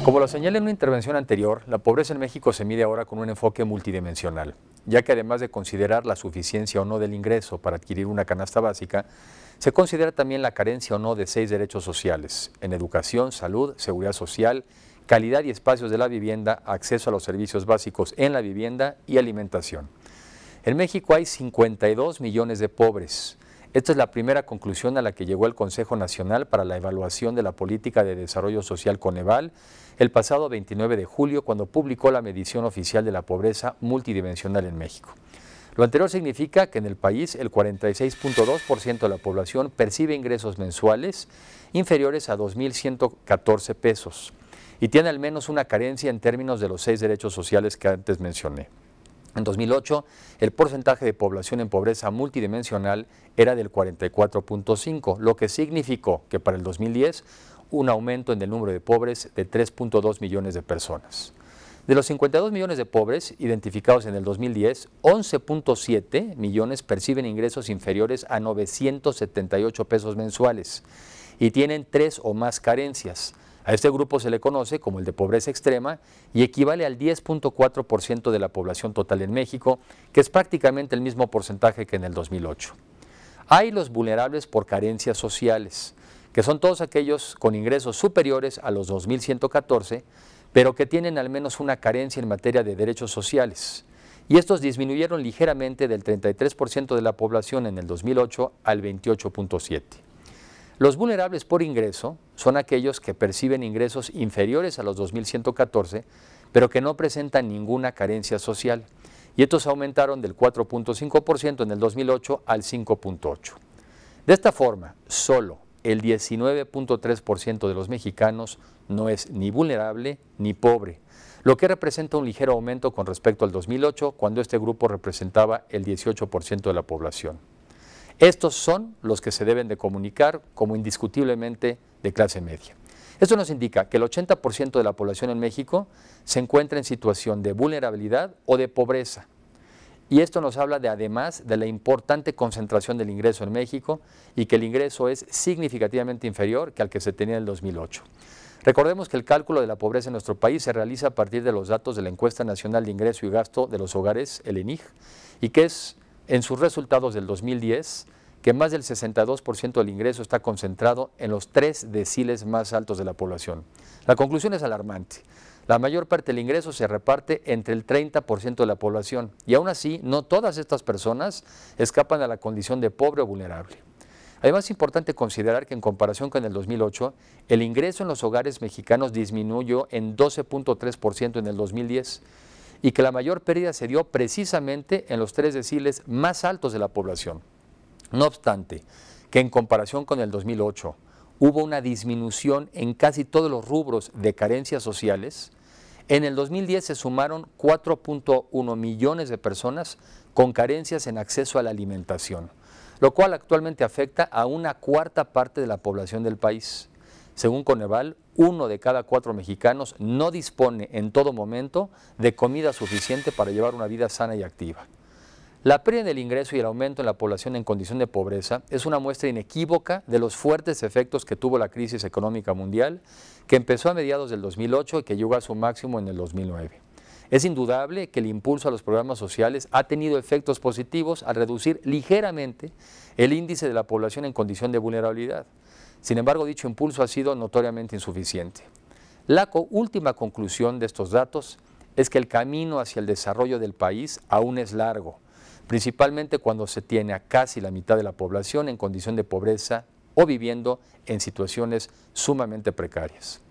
Como lo señalé en una intervención anterior, la pobreza en México se mide ahora con un enfoque multidimensional, ya que además de considerar la suficiencia o no del ingreso para adquirir una canasta básica, se considera también la carencia o no de 6 derechos sociales, en educación, salud, seguridad social, calidad y espacios de la vivienda, acceso a los servicios básicos en la vivienda y alimentación. En México hay 52 millones de pobres. Esta es la primera conclusión a la que llegó el Consejo Nacional para la Evaluación de la Política de Desarrollo Social Coneval el pasado 29 de julio, cuando publicó la medición oficial de la pobreza multidimensional en México. Lo anterior significa que en el país el 46.2% de la población percibe ingresos mensuales inferiores a 2.114 pesos y tiene al menos una carencia en términos de los 6 derechos sociales que antes mencioné. En 2008, el porcentaje de población en pobreza multidimensional era del 44.5, lo que significó que para el 2010 un aumento en el número de pobres de 3.2 millones de personas. De los 52 millones de pobres identificados en el 2010, 11.7 millones perciben ingresos inferiores a 978 pesos mensuales y tienen 3 o más carencias. A este grupo se le conoce como el de pobreza extrema y equivale al 10.4% de la población total en México, que es prácticamente el mismo porcentaje que en el 2008. Hay los vulnerables por carencias sociales, que son todos aquellos con ingresos superiores a los 2.114, pero que tienen al menos una carencia en materia de derechos sociales. Y estos disminuyeron ligeramente del 33% de la población en el 2008 al 28.7%. Los vulnerables por ingreso son aquellos que perciben ingresos inferiores a los 2.114, pero que no presentan ninguna carencia social, y estos aumentaron del 4.5% en el 2008 al 5.8%. De esta forma, solo el 19.3% de los mexicanos no es ni vulnerable ni pobre, lo que representa un ligero aumento con respecto al 2008, cuando este grupo representaba el 18% de la población. Estos son los que se deben de comunicar como indiscutiblemente de clase media. Esto nos indica que el 80% de la población en México se encuentra en situación de vulnerabilidad o de pobreza. Y esto nos habla además de la importante concentración del ingreso en México y que el ingreso es significativamente inferior que al que se tenía en el 2008. Recordemos que el cálculo de la pobreza en nuestro país se realiza a partir de los datos de la Encuesta Nacional de Ingreso y Gasto de los Hogares, el ENIG, y que es en sus resultados del 2010, que más del 62% del ingreso está concentrado en los 3 deciles más altos de la población. La conclusión es alarmante. La mayor parte del ingreso se reparte entre el 30% de la población y aún así no todas estas personas escapan a la condición de pobre o vulnerable. Además es importante considerar que en comparación con el 2008, el ingreso en los hogares mexicanos disminuyó en 12.3% en el 2010, y que la mayor pérdida se dio precisamente en los 3 deciles más altos de la población. No obstante, que en comparación con el 2008 hubo una disminución en casi todos los rubros de carencias sociales, en el 2010 se sumaron 4.1 millones de personas con carencias en acceso a la alimentación, lo cual actualmente afecta a una cuarta parte de la población del país. Según Coneval, 1 de cada 4 mexicanos no dispone en todo momento de comida suficiente para llevar una vida sana y activa. La pérdida del ingreso y el aumento en la población en condición de pobreza es una muestra inequívoca de los fuertes efectos que tuvo la crisis económica mundial, que empezó a mediados del 2008 y que llegó a su máximo en el 2009. Es indudable que el impulso a los programas sociales ha tenido efectos positivos al reducir ligeramente el índice de la población en condición de vulnerabilidad. Sin embargo, dicho impulso ha sido notoriamente insuficiente. La última conclusión de estos datos es que el camino hacia el desarrollo del país aún es largo, principalmente cuando se tiene a casi la mitad de la población en condición de pobreza o viviendo en situaciones sumamente precarias.